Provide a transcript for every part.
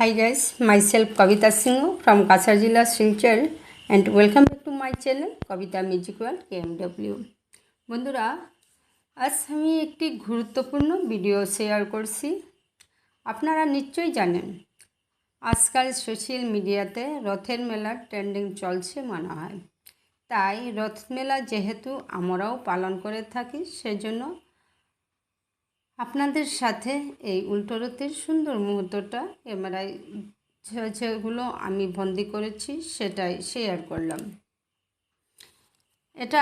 Hi guys, myself Kavita Singh from Kasar Jilla, Silchar and welcome back to my channel Kavita Magic World KMW। বন্ধুরা, আজ আমি একটি গুরুত্বপূর্ণ video share করছি। আপনারা নিশ্চয়ই জানেন আজকাল সোশ্যাল মিডিয়াতে রথের মেলা ট্রেন্ডিং চলছে মনে হয়। তাই রথ মেলা যেহেতু আমরাও পালন করে থাকি, সেজন্য আপনাদের সাথে এই উল্টো রথের সুন্দর মুহূর্তটা ক্যামেরায় যেগুলো আমি বন্দি করেছি সেটাই শেয়ার করলাম। এটা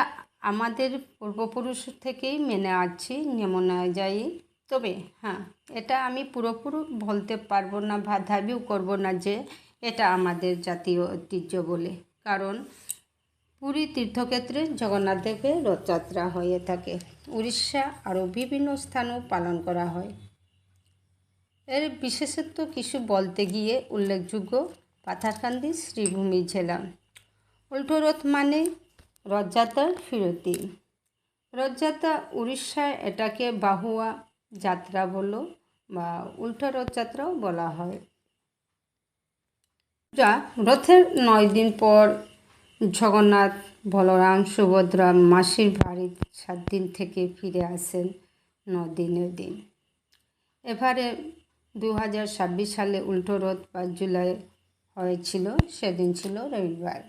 আমাদের পূর্বপুরুষ থেকেই মেনে আসছি নিয়ম অনুযায়ী। তবে হ্যাঁ, এটা আমি পুরোপুরি বলতে পারবো না বা দাবিও করবো না যে এটা আমাদের জাতীয় ঐতিহ্য বলে, কারণ পুরী তীর্থক্ষেত্রে জগন্নাথ দেবের রথযাত্রা হয়ে থাকে। উড়িষ্যা আরও বিভিন্ন স্থানেও পালন করা হয়। এর বিশেষত্ব কিছু বলতে গিয়ে উল্লেখযোগ্য পাথারকান্দি শ্রীভূমি জেলা। উল্টো রথ মানে রথযাত্রার ফিরতি। রথযাত্রা উড়িষ্যায় এটাকে বাহুয়া যাত্রা বলো বা উল্টো রথযাত্রাও বলা হয়। যা রথের 9 দিন পর জগন্নাথ, বলরাম, সুভদ্রা মাসির বাড়ি 7 দিন থেকে ফিরে আসেন 9 দিনের দিন। এবারে 2026 সালে উল্টো রথ 5 জুলাই হয়েছিল, সেদিন ছিল রবিবার।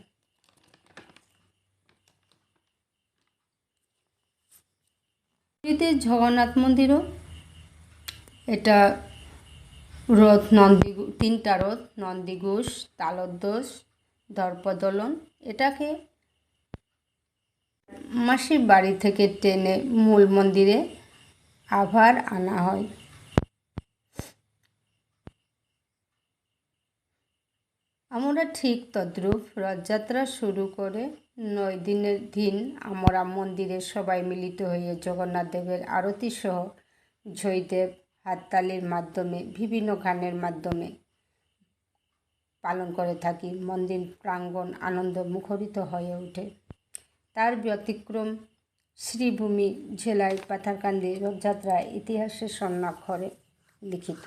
পুরীতে জগন্নাথ মন্দিরও এটা রথ তিনটা রথ, নন্দীঘোষ, তালধ্বজ, দর্পদলন। এটাকে মাসির বাড়ি থেকে টেনে মূল মন্দিরে আবার আনা হয়। আমরা ঠিক তদ্রূপ রথযাত্রা শুরু করে 9 দিনের দিন আমরা মন্দিরে সবাই মিলিত হয়ে জগন্নাথ দেবের আরতি সহ জয়দেব হাততালির মাধ্যমে বিভিন্ন গানের মাধ্যমে পালন করে থাকি। মন্দির প্রাঙ্গণ আনন্দ মুখরিত হয়ে ওঠে। তার ব্যতিক্রম শ্রীভূমি জেলায় পাথারকান্দি রথযাত্রা ইতিহাসে স্বর্ণাক্ষরে লিখিত,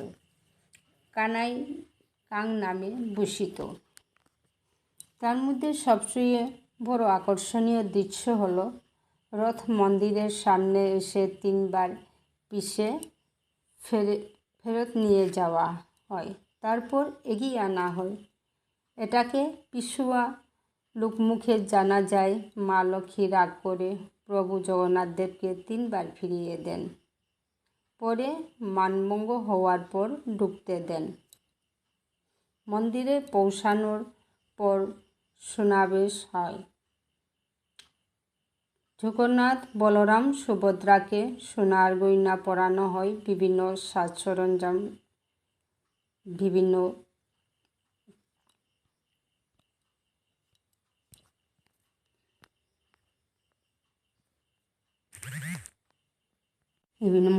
কানাই কাং নামে ভূষিত। তার মধ্যে সবচেয়ে বড় আকর্ষণীয় দৃশ্য হলো রথ মন্দিরের সামনে এসে 3 বার পিষে ফেরত নিয়ে যাওয়া হয়, তারপর এগিয়ে আনা হয়। এটাকে পিছুয়া লোকমুখে জানা যায় মা লক্ষ্মী রাগ করে প্রভু জগন্নাথ দেবকে 3 বার ফিরিয়ে দেন, পরে মানভঙ্গ হওয়ার পর ঢুকতে দেন। মন্দিরে পৌঁছানোর পর সমাবেশ হয়। জগন্নাথ, বলরাম, সুভদ্রাকে সোনার গয়না পরানো হয়। বিভিন্ন সাজ সরঞ্জাম, বিভিন্ন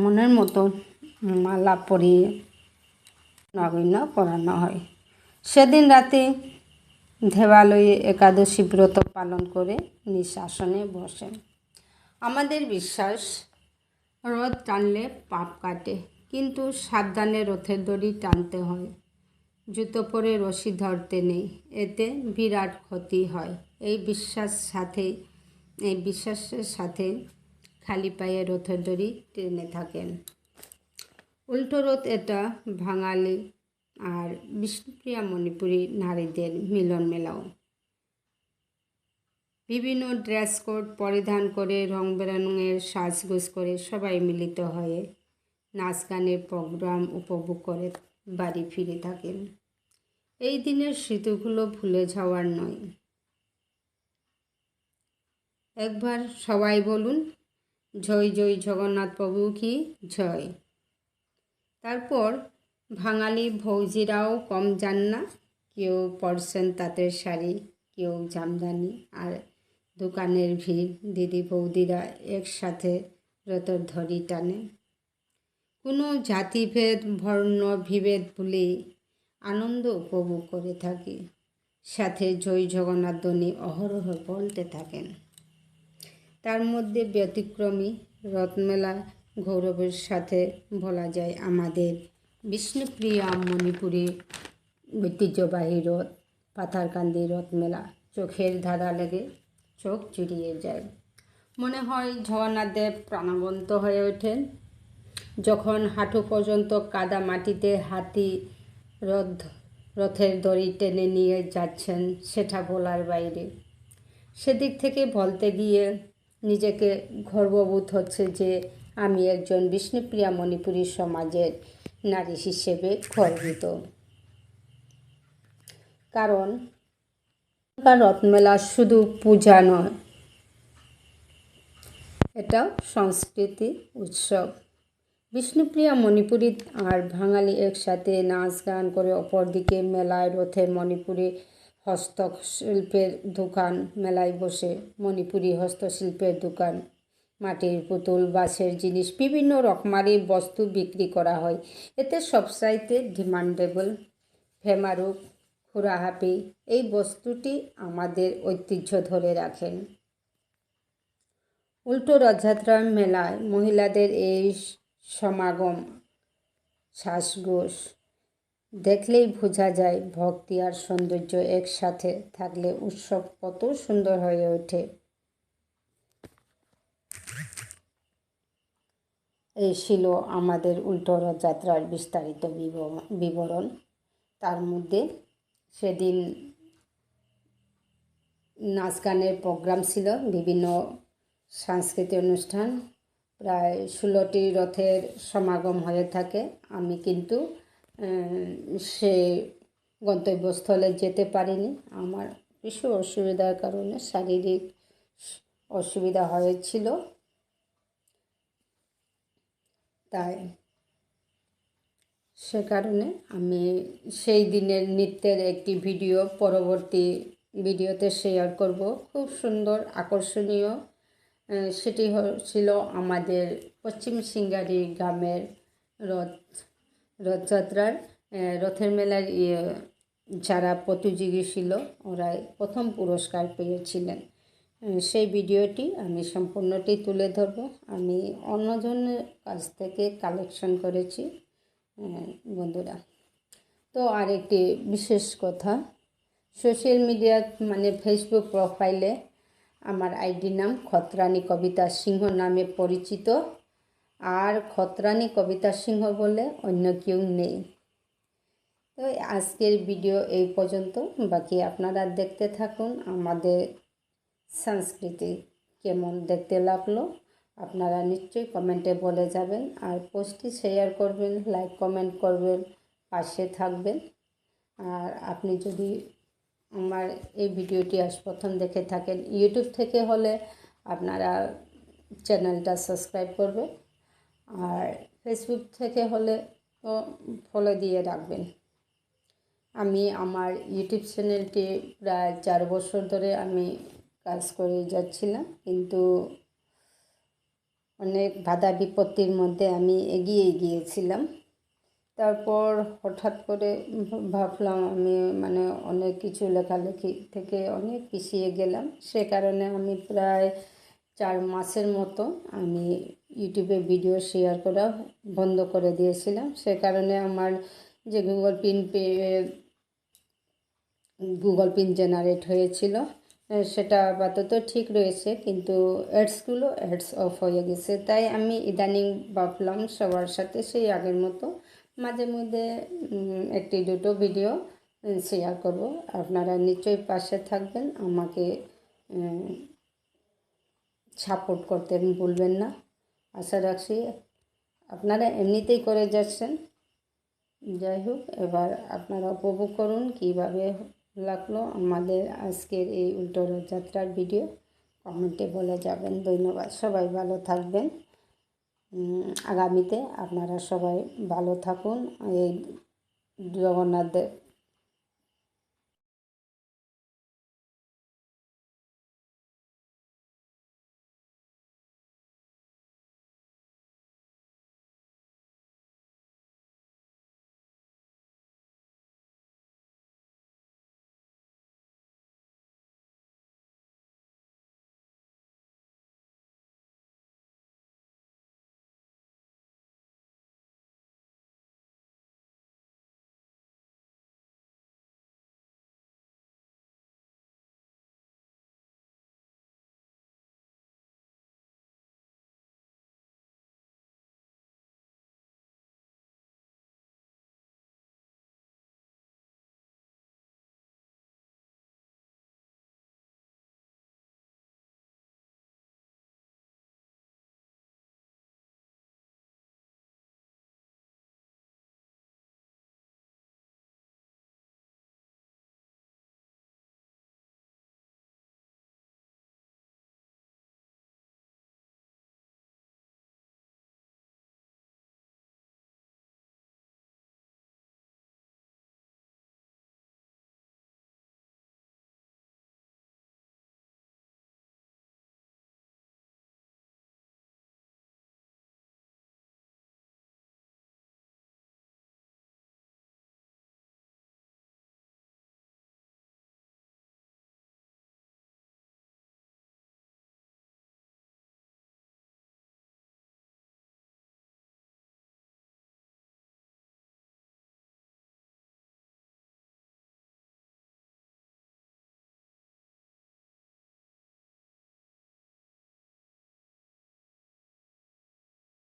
মনের মতো মালা পরিয়ে গয়না পরানো হয়। সেদিন রাতে দেবালয়ে একাদশী ব্রত পালন করে নিজ আসনে বসেন। আমাদের বিশ্বাস রথ টানলে পাপ কাটে, কিন্তু সাবধানে রথের দড়ি টানতে হয়। জুতো পরে রশি ধরতে নেই, এতে বিরাট ক্ষতি হয়। এই বিশ্বাসের সাথে খালি পায়ে রথের দড়ি টেনে থাকেন। উল্টো রথ এটা বাঙালি আর বিষ্ণুপ্রিয়া মণিপুরী নারীদের মিলন মেলাও। বিভিন্ন ড্রেস কোড পরিধান করে রং বেরঙের সাজগোজ করে সবাই মিলিত হয়ে নাচ গানের প্রোগ্রাম উপভোগ করে বাড়ি ফিরে থাকেন। এই দিনের স্মৃতিগুলো ভুলে যাওয়ার নয়। একবার সবাই বলুন, জয় জয় জগন্নাথ প্রভু কি জয়। তারপর বাঙালি ভৌজিরাও কম যান না। কেউ পরছেন তাঁতের শাড়ি, কেউ জামদানি, আর দোকানের ভিড়। দিদি বৌদিরা একসাথে রথের দড়ি টানে। কোনো জাতিভেদ বর্ণ বিভেদ ভুলে আনন্দ উপভোগ করে থাকি। সাথে জয় জগন্নাথ ধ্বনি অহরহ বলতে থাকেন। তার মধ্যে ব্যতিক্রমী রথমেলা গৌরবের সাথে বলা যায় আমাদের বিষ্ণুপ্রিয়া মণিপুরী ঐতিহ্যবাহী রথ পাথারকান্দি রথ মেলা চোখের ধাঁধা লেগে চোখ জুড়িয়ে যায়। মনে হয় জগন্নাথ দেব প্রাণবন্ত হয়ে ওঠেন যখন হাঁটু পর্যন্ত কাদা মাটিতে হাতি রথের দড়ি টেনে নিয়ে যাচ্ছেন, সেটা বলার বাইরে। সেদিক থেকে বলতে গিয়ে নিজেকে গর্ববোধ হচ্ছে যে আমি একজন বিষ্ণুপ্রিয়া মণিপুরী সমাজের নারী হিসেবে গর্বিত। কারণ রথমেলা শুধু পূজা নয়, এটাও সংস্কৃতি উৎসব। বিষ্ণুপ্রিয়া মণিপুরী আর বাঙালি একসাথে নাচ গান করে, অপরদিকে মেলায় রথের মণিপুরী হস্তশিল্পের দোকান, মেলায় বসে মণিপুরী হস্তশিল্পের দোকান, মাটির পুতুল, বাঁশের জিনিস, বিভিন্ন রকমারি বস্তু বিক্রি করা হয়। এতে সবচাইতে ডিমান্ডেবল ফেমারুক খুরাহাপি এই বস্তুটি আমাদের ঐতিহ্য ধরে রাখেন। উল্টো রথযাত্রার মেলায় মহিলাদের এই সমাগম, শ্বাসঘোষ দেখলেই বোঝা যায় ভক্তি আর সৌন্দর্য একসাথে থাকলে উৎসব কত সুন্দর হয়ে ওঠে। এই ছিল আমাদের উল্টো রথযাত্রার বিস্তারিত বিবরণ। তার মধ্যে সেদিন নাচ গানের প্রোগ্রাম ছিল, বিভিন্ন সাংস্কৃতিক অনুষ্ঠান, প্রায় 16টি রথের সমাগম হয়ে থাকে। আমি কিন্তু সে গন্তব্যস্থলে যেতে পারিনি, আমার কিছু অসুবিধার কারণে, শারীরিক অসুবিধা হয়েছিল, তাই সে কারণে আমি সেই দিনের নৃত্যের একটি ভিডিও পরবর্তী ভিডিওতে শেয়ার করব। খুব সুন্দর আকর্ষণীয় সেটি ছিল আমাদের পশ্চিম সিঙ্গারি গ্রামের রথযাত্রার রথের মেলার যারা প্রতিযোগী ছিল ওরাই প্রথম পুরস্কার পেয়েছিলেন। সেই ভিডিওটি আমি সম্পূর্ণটি তুলে ধরব। আমি অন্যজনের কাছ থেকে কালেকশন করেছি বন্ধুরা। তো আরেকটি বিশেষ কথা, সোশ্যাল মিডিয়া মানে ফেসবুক প্রোফাইলে আমার আইডি নাম খতরানী কবিতা সিংহ নামে পরিচিত, আর খতরানী কবিতা সিংহ বলে অন্য কেউ নেই। তো আজকের ভিডিও এই পর্যন্ত, বাকি আপনারা দেখতে থাকুন। আমাদের সংস্কৃতি কেমন দেখতে লাগলো আপনারা নিশ্চয়ই কমেন্টে বলে যাবেন, আর পোস্টটি শেয়ার করবেন, লাইক কমেন্ট করবেন, পাশে থাকবেন। আর আপনি যদি আমার এই ভিডিওটি আজ প্রথম দেখে থাকেন ইউটিউব থেকে হলে আপনারা চ্যানেলটা সাবস্ক্রাইব করবেন, আর ফেসবুক থেকে হলে তো ফলো দিয়ে রাখবেন। আমি আমার ইউটিউব চ্যানেলটি প্রায় 4 বছর ধরে আমি কাজ করে যাচ্ছিলাম, কিন্তু অনেক বাধা বিপত্তির মধ্যে আমি এগিয়ে গিয়েছিলাম। তারপর হঠাৎ করে ভাবলাম আমি অনেক কিছু লেখালেখি থেকে অনেক পিছিয়ে গেলাম। সে কারণে আমি প্রায় 4 মাসের মতো আমি ইউটিউবে ভিডিও শেয়ার করা বন্ধ করে দিয়েছিলাম। সে কারণে আমার যে গুগল পিন জেনারেট হয়েছিল সেটা আপাতত ঠিক রয়েছে, কিন্তু অ্যাডস অফ হয়ে গেছে। তাই আমি ইদানিং ভাবলাম সবার সাথে সেই আগের মতো মাঝে মধ্যে একটি দুটো ভিডিও শেয়ার করব। আপনারা নিশ্চয়ই পাশে থাকবেন, আমাকে সাপোর্ট করতে ভুলবেন না। আশা রাখছি আপনারা এমনিতেই করে যাচ্ছেন। যাই হোক, এবার আপনারা উপভোগ করুন কীভাবে লাগলো আমাদের আজকের এই উল্টো রথযাত্রার ভিডিও, কমেন্টে বলে যাবেন। ধন্যবাদ, সবাই ভালো থাকবেন। আগামীতে আপনারা সবাই ভালো থাকুন। এই জগন্নাথ দেব